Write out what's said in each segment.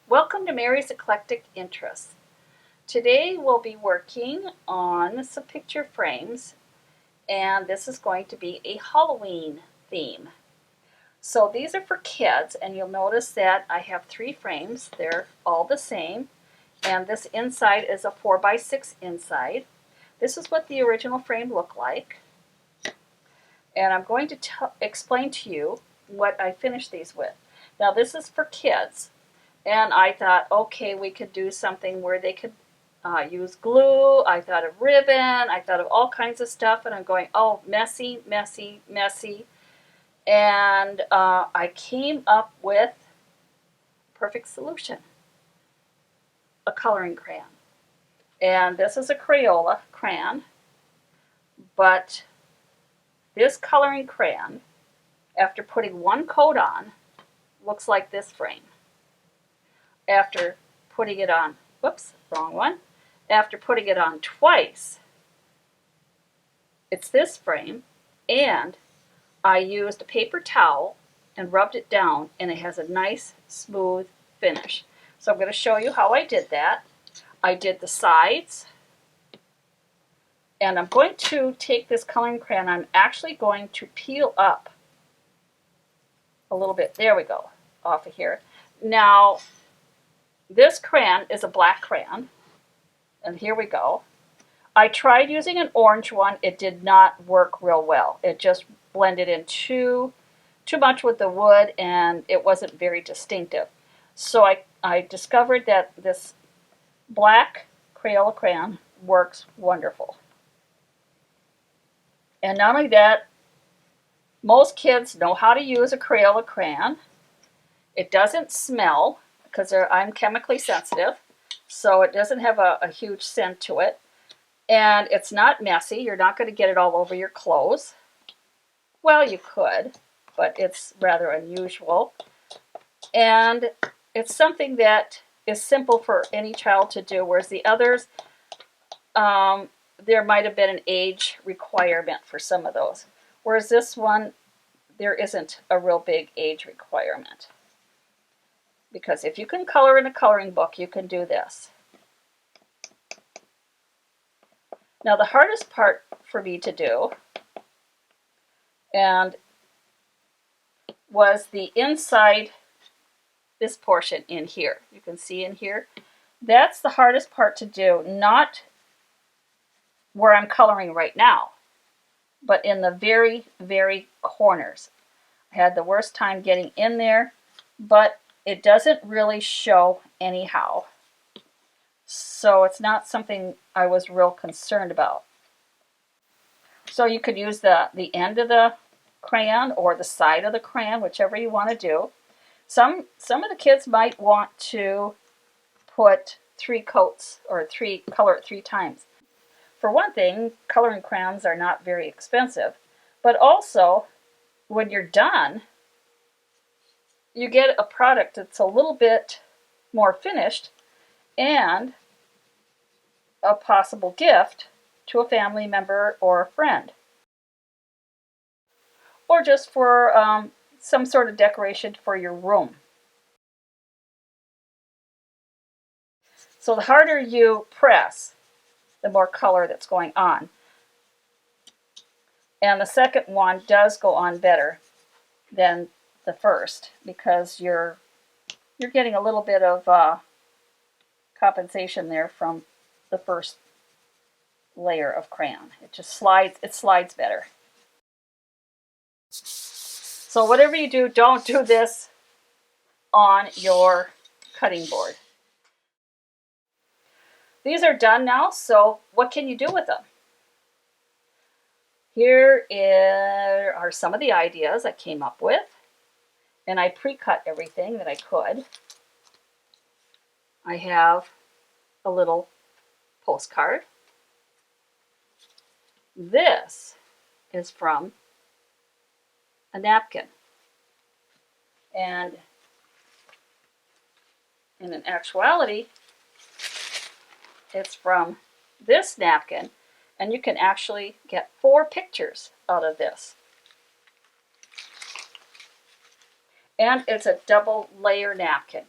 Welcome to Mary's Eclectic Interests. Today we'll be working on some picture frames, and this is going to be a Halloween theme. So these are for kids, and you'll notice that I have 3 frames. They're all the same, and this inside is a 4x6 inside. This is what the original frame looked like, and I'm going to explain to you what I finished these with. Now this is for kids. And I thought, okay, we could do something where they could use glue. I thought of ribbon. I thought of all kinds of stuff. And I'm going, oh, messy, messy, messy. And I came up with a perfect solution, a coloring crayon. And this is a Crayola crayon. But this coloring crayon, after putting one coat on, looks like this frame. After putting it on, whoops, wrong one. After putting it on twice, it's this frame, and I used a paper towel and rubbed it down, and it has a nice smooth finish. So I'm going to show you how I did that. I did the sides, and I'm going to take this coloring crayon. I'm actually going to peel up a little bit. There we go, off of here. Now, this crayon is a black crayon, and here we go. I tried using an orange one. It did not work real well. It just blended in too much with the wood, and it wasn't very distinctive. So I discovered that this black Crayola crayon works wonderful. And not only that, most kids know how to use a Crayola crayon. It doesn't smell, because I'm chemically sensitive, so it doesn't have a huge scent to it. And it's not messy. You're not going to get it all over your clothes. Well, you could, but it's rather unusual. And it's something that is simple for any child to do, whereas the others, there might have been an age requirement for some of those. Whereas this one, there isn't a real big age requirement. Because if you can color in a coloring book, you can do this. Now the hardest part for me to do was the inside, this portion in here. You can see in here. That's the hardest part to do, not where I'm coloring right now, but in the very, very corners. I had the worst time getting in there, but it doesn't really show anyhow. So it's not something I was real concerned about. So you could use the end of the crayon or the side of the crayon, whichever you want to do. Some of the kids might want to put 3 coats or color it 3 times. For one thing, coloring crayons are not very expensive, but also when you're done, you get a product that's a little bit more finished and a possible gift to a family member or a friend. Or just for some sort of decoration for your room. So the harder you press, the more color that's going on. And the second one does go on better than the first, because you're getting a little bit of compensation there from the first layer of crayon. It slides better. So whatever you do, don't do this on your cutting board. These are done now, so what can you do with them? Here are some of the ideas I came up with. And I pre-cut everything that I could. I have a little postcard. This is from a napkin. And in actuality, it's from this napkin, and you can actually get 4 pictures out of this. And it's a double layer napkin.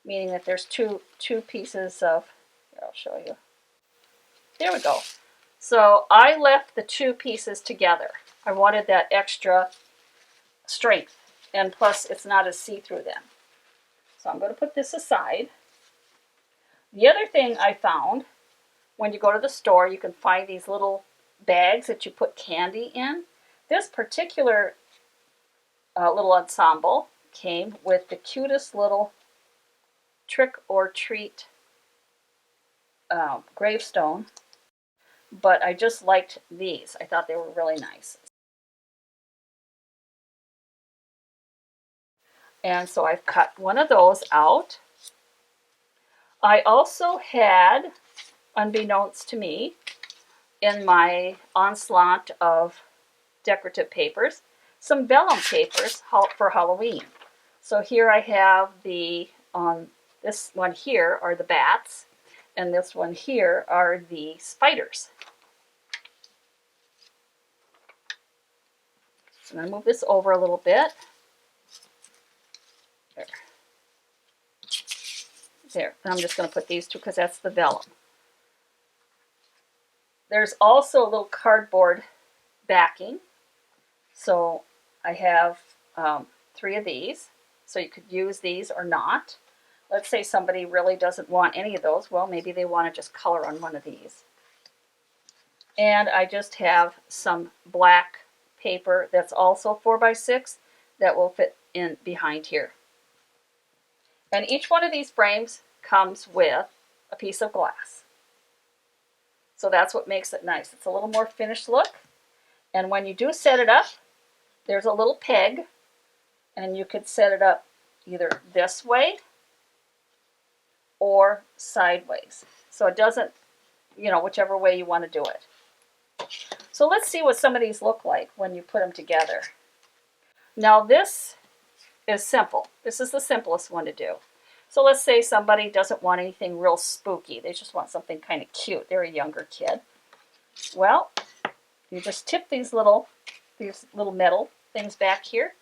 meaning that there's two pieces of, here, I'll show you. There we go. So I left the two pieces together. I wanted that extra strength, and plus it's not as see-through then. So I'm going to put this aside. The other thing I found, when you go to the store, you can find these little bags that you put candy in. This particular little ensemble came with the cutest little trick or treat gravestone, but I just liked these. I thought they were really nice. And so I've cut one of those out. I also had, unbeknownst to me, in my onslaught of decorative papers, some vellum papers for Halloween. So here I have this one here are the bats, and this one here are the spiders. So I'm going to move this over a little bit. There. And I'm just going to put these two because that's the vellum. There's also a little cardboard backing. So I have 3 of these. So you could use these or not. Let's say somebody really doesn't want any of those. Well, maybe they want to just color on one of these. And I just have some black paper that's also 4x6 that will fit in behind here. And each one of these frames comes with a piece of glass. So that's what makes it nice. It's a little more finished look. And when you do set it up, there's a little peg, and you could set it up either this way or sideways. So it doesn't, whichever way you want to do it. So let's see what some of these look like when you put them together. Now this is simple. This is the simplest one to do. So let's say somebody doesn't want anything real spooky. They just want something kind of cute. They're a younger kid. Well, you just tip these little metal things back here.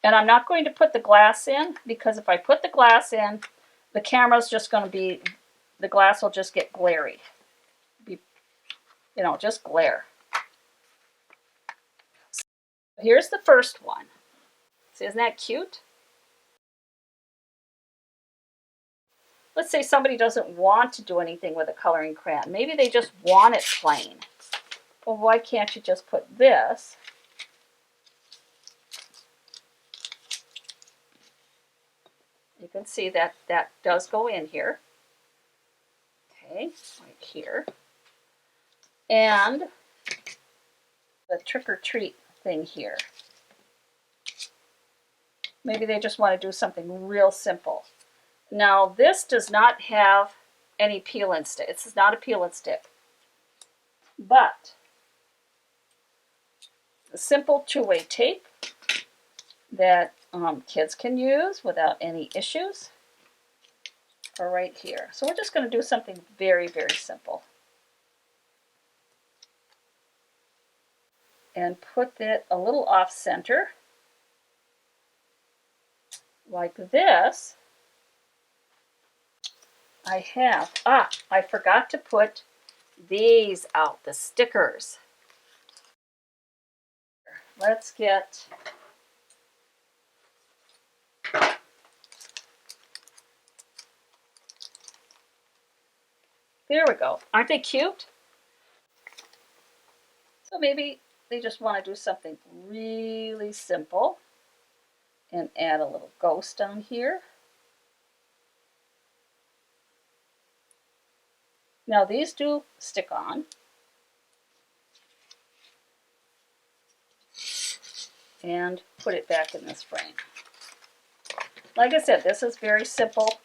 And I'm not going to put the glass in, because if I put the glass in, the camera's just going to be, the glass will just get glary. Just glare. So here's the first one. See, isn't that cute? Let's say somebody doesn't want to do anything with a coloring crayon. Maybe they just want it plain. Well, why can't you just put this? You can see that that does go in here. Okay, right here. And the trick or treat thing here. Maybe they just want to do something real simple. Now this does not have any peel and stick. It's not a peel and stick. But a simple two-way tape that kids can use without any issues are right here. So we're just going to do something very, very simple. And put it a little off center, like this. I forgot to put these out, the stickers. Let's get, there we go. Aren't they cute? So maybe they just want to do something really simple and add a little ghost down here. Now these do stick on. And put it back in this frame. Like I said, this is very simple.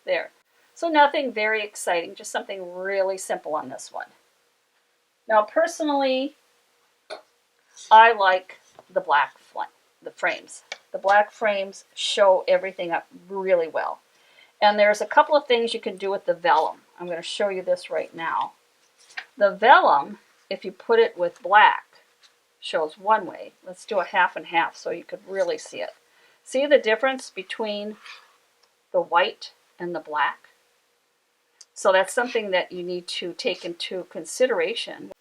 There. So nothing very exciting, just something really simple on this one. Now personally, I like the black frames. The black frames show everything up really well. And there's a couple of things you can do with the vellum. I'm going to show you this right now. The vellum, if you put it with black, shows one way. Let's do a half and half so you could really see it. See the difference between the white and the black? So that's something that you need to take into consideration.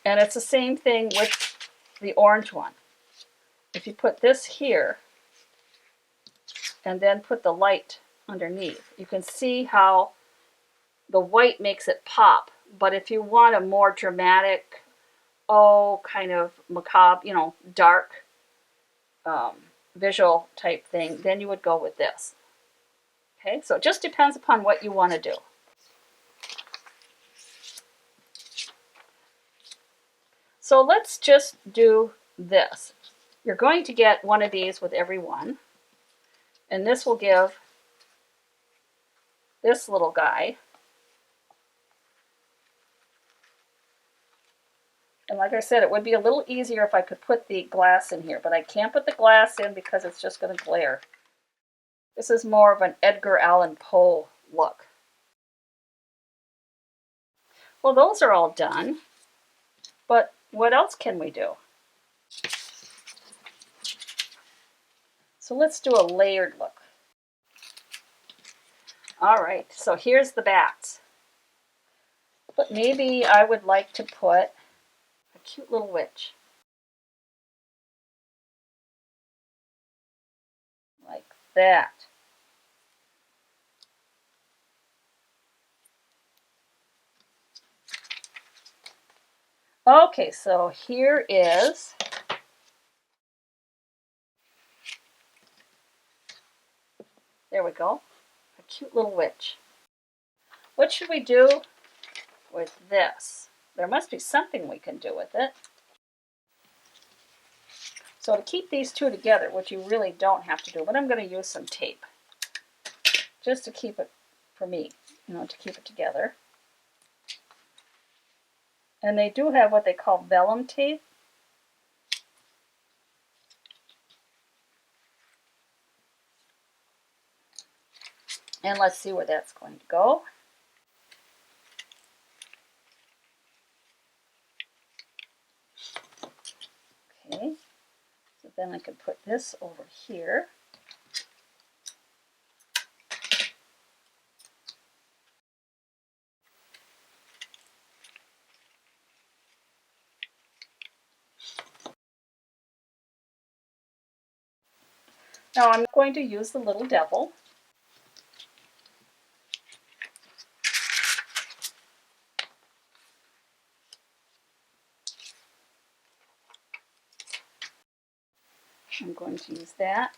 And it's the same thing with the orange one. If you put this here and then put the light underneath, you can see how the white makes it pop. But if you want a more dramatic, kind of macabre, dark visual type thing, then you would go with this. Okay, so it just depends upon what you want to do. So let's just do this. You're going to get one of these with every one, and this will give this little guy. And like I said, it would be a little easier if I could put the glass in here, but I can't put the glass in because it's just going to glare. This is more of an Edgar Allan Poe look. Well, those are all done, but what else can we do? So let's do a layered look. All right, so here's the bats. But maybe I would like to put a cute little witch. Like that. Okay, so here is there we go, a cute little witch. What should we do with this? There must be something we can do with it. So to keep these two together, which you really don't have to do, but I'm going to use some tape just to keep it, for me, to keep it together. And they do have what they call vellum tape. And let's see where that's going to go. Okay, so then I can put this over here. Now I'm going to use the little devil. I'm going to use that.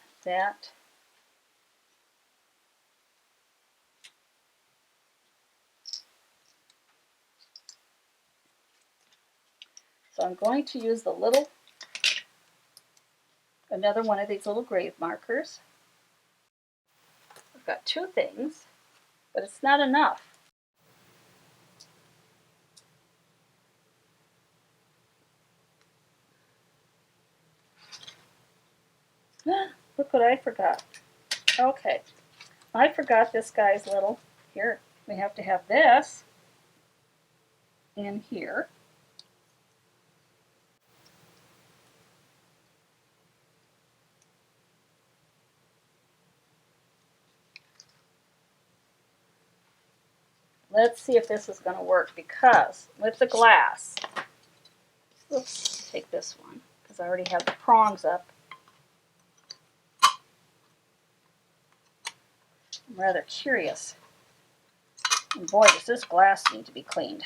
So I'm going to use another one of these little grave markers. I've got two things, but it's not enough. Look what I forgot. Okay, I forgot this guy's little, here, we have to have this in here. Let's see if this is going to work, because with the glass, oops, take this one, because I already have the prongs up. I'm rather curious. And boy, does this glass need to be cleaned.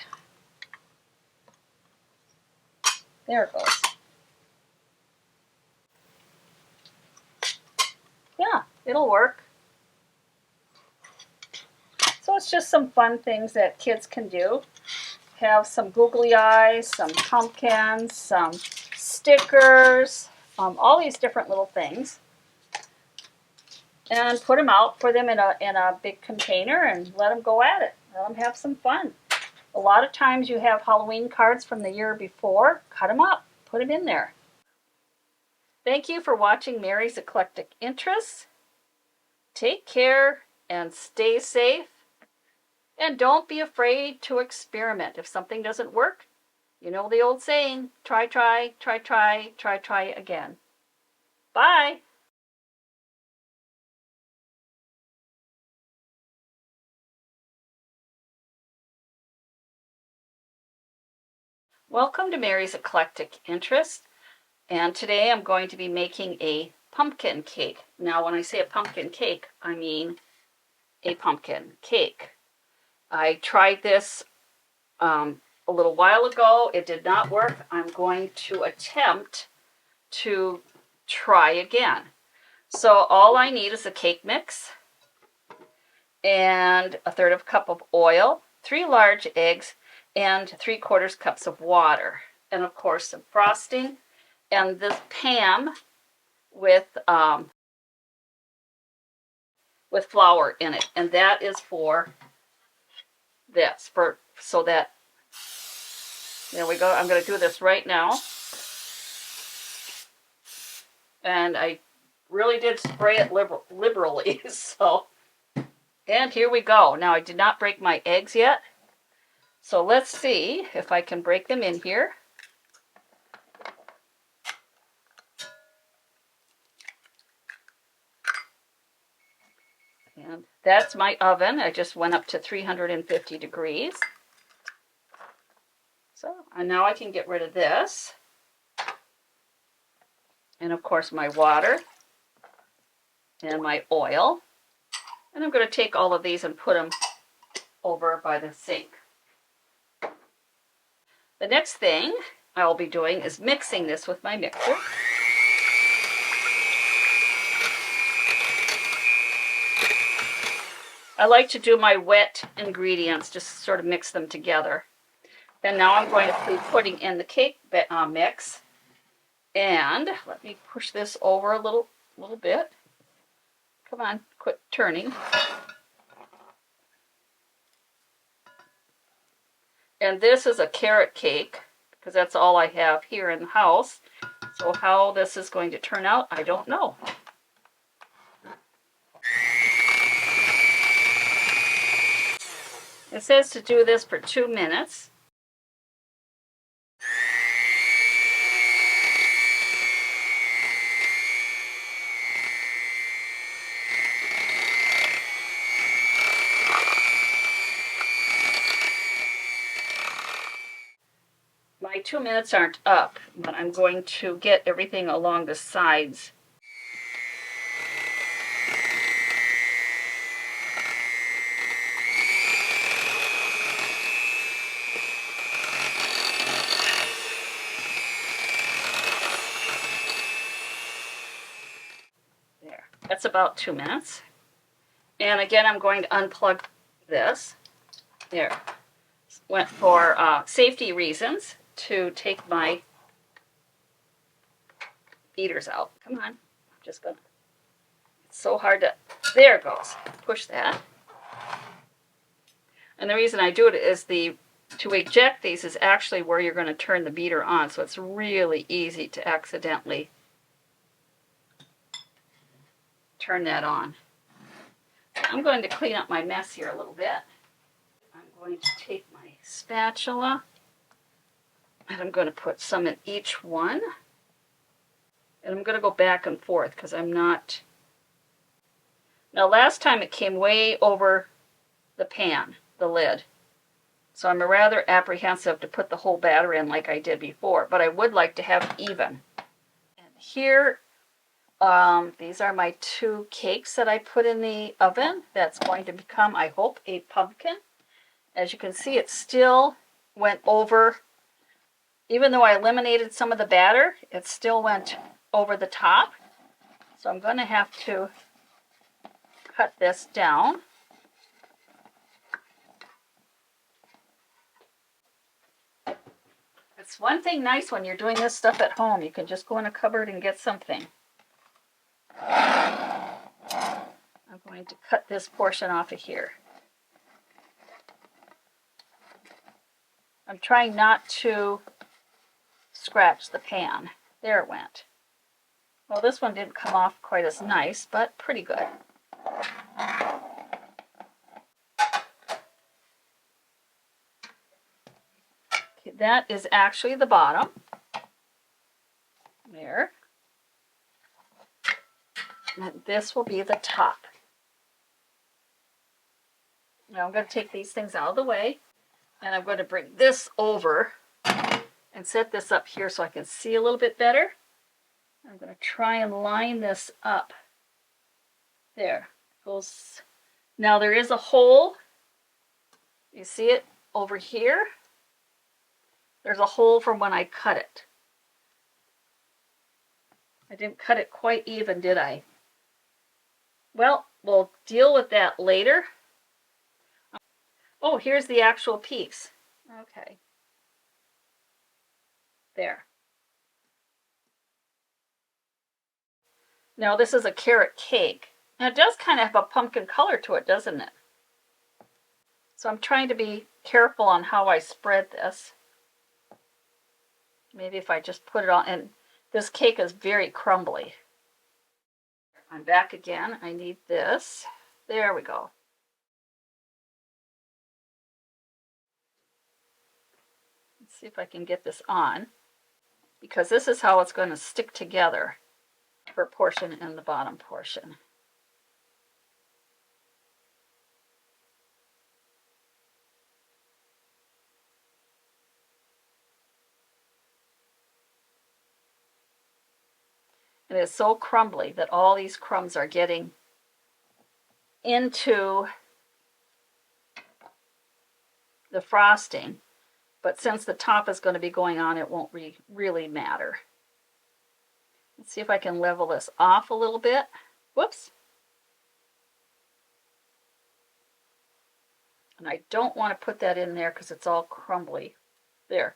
There it goes. Yeah, it'll work. So it's just some fun things that kids can do. Have some googly eyes, some pumpkins, some stickers, all these different little things. And put them out, put them in a big container and let them go at it. Let them have some fun. A lot of times you have Halloween cards from the year before. Cut them up, put them in there. Thank you for watching Mary's Eclectic Interests. Take care and stay safe. And don't be afraid to experiment. If something doesn't work, You know the old saying, try, try, try, try, try, try again. Bye. Welcome to Mary's Eclectic Interest, and today I'm going to be making a pumpkin cake. Now when I say a pumpkin cake, I mean a pumpkin cake. I tried this a little while ago. It did not work. I'm going to attempt to try again. So all I need is a cake mix and a third of a cup of oil, 3 large eggs, and 3/4 cups of water, and of course some frosting, and this pan with flour in it, and that is for this, so that, there we go. I'm going to do this right now, and I really did spray it liberally. So, and here we go. Now I did not break my eggs yet, so let's see if I can break them in here. And that's my oven. I just went up to 350 degrees. So, and now I can get rid of this. And of course my water and my oil. And I'm going to take all of these and put them over by the sink. The next thing I'll be doing is mixing this with my mixer. I like to do my wet ingredients, just sort of mix them together. And now I'm going to be putting in the cake mix. And let me push this over a little bit. Come on, quit turning. And this is a carrot cake, because that's all I have here in the house. So how this is going to turn out, I don't know. It says to do this for 2 minutes. My 2 minutes aren't up, but I'm going to get everything along the sides. There, that's about 2 minutes. And again, I'm going to unplug this. There, went for safety reasons to take my beaters out. Come on, I'm just gonna, it's so hard to, there it goes, push that. And the reason I do it is to eject these is actually where you're going to turn the beater on, so it's really easy to accidentally turn that on. I'm going to clean up my mess here a little bit. I'm going to take my spatula and I'm going to put some in each one. And I'm going to go back and forth because I'm not... Now last time it came way over the pan, the lid. So I'm rather apprehensive to put the whole batter in like I did before, but I would like to have it even. And here, these are my 2 cakes that I put in the oven. That's going to become, I hope, a pumpkin. As you can see, it still went over. Even though I eliminated some of the batter, it still went over the top. So I'm going to have to cut this down. It's one thing nice when you're doing this stuff at home. You can just go in a cupboard and get something. I'm going to cut this portion off of here. I'm trying not to scratch the pan. There it went. Well, this one didn't come off quite as nice, but pretty good. Okay, that is actually the bottom. There. And this will be the top. Now I'm going to take these things out of the way, and I'm going to bring this over and set this up here so I can see a little bit better. I'm going to try and line this up. There. Goes. Now there is a hole. You see it over here? There's a hole from when I cut it. I didn't cut it quite even, did I? Well, we'll deal with that later. Oh, here's the actual piece. Okay. There. Now this is a carrot cake. Now it does kind of have a pumpkin color to it, doesn't it? So I'm trying to be careful on how I spread this. Maybe if I just put it on, and this cake is very crumbly. I'm back again. I need this. There we go. Let's see if I can get this on, because this is how it's going to stick together, the upper portion and the bottom portion. It is so crumbly that all these crumbs are getting into the frosting, but since the top is going to be going on, it won't really matter. Let's see if I can level this off a little bit. Whoops. And I don't want to put that in there because it's all crumbly. There.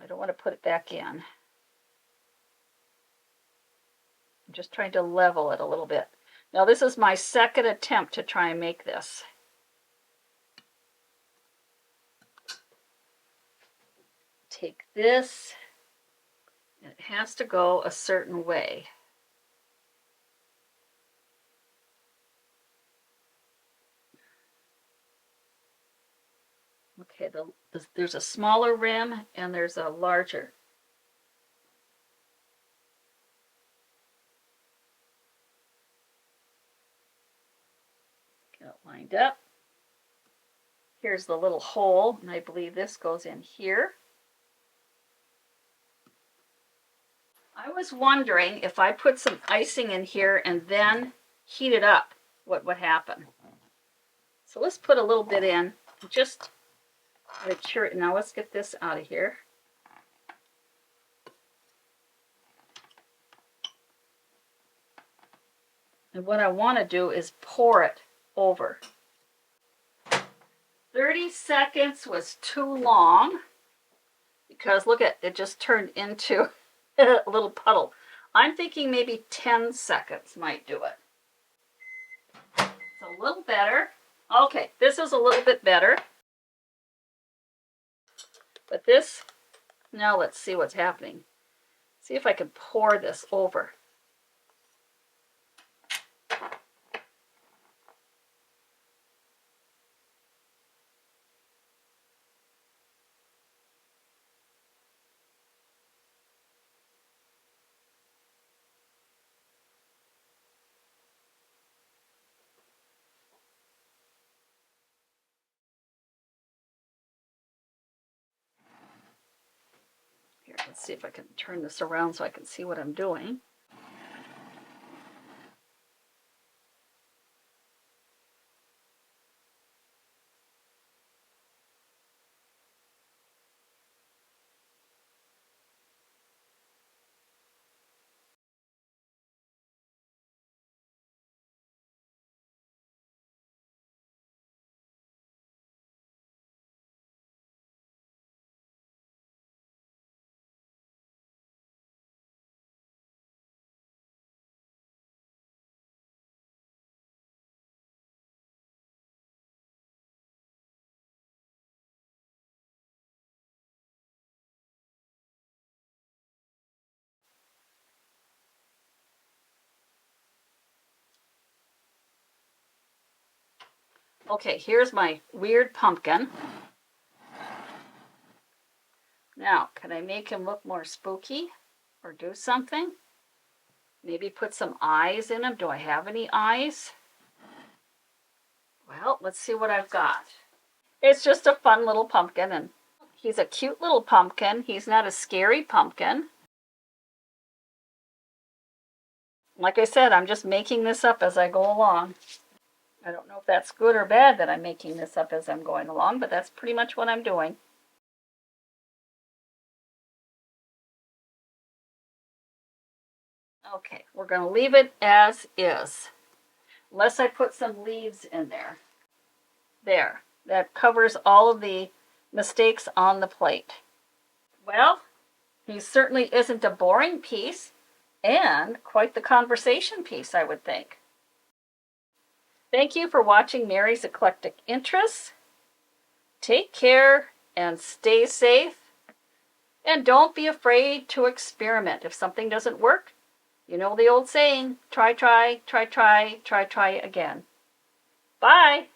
I don't want to put it back in. I'm just trying to level it a little bit. Now this is my second attempt to try and make this. Take this, and it has to go a certain way. Okay, there's a smaller rim and there's a larger. Get it lined up. Here's the little hole, and I believe this goes in here. I was wondering if I put some icing in here and then heat it up, what would happen. So let's put a little bit in, just make sure. Now let's get this out of here. And what I want to do is pour it over. 30 seconds was too long because look at it, just turned into a little puddle. I'm thinking maybe 10 seconds might do it. It's a little better. Okay, this is a little bit better. But this, now let's see what's happening. See if I can pour this over. Here, let's see if I can turn this around so I can see what I'm doing. Okay, here's my weird pumpkin. Now, can I make him look more spooky or do something? Maybe put some eyes in him. Do I have any eyes? Well, let's see what I've got. It's just a fun little pumpkin, and he's a cute little pumpkin. He's not a scary pumpkin. Like I said, I'm just making this up as I go along. I don't know if that's good or bad that I'm making this up as I'm going along, but that's pretty much what I'm doing. Okay, we're going to leave it as is, unless I put some leaves in there. There, that covers all of the mistakes on the plate. Well, he certainly isn't a boring piece, and quite the conversation piece, I would think. Thank you for watching Mary's Eclectic Interests. Take care and stay safe. And don't be afraid to experiment. If something doesn't work, you know the old saying, try again. Bye.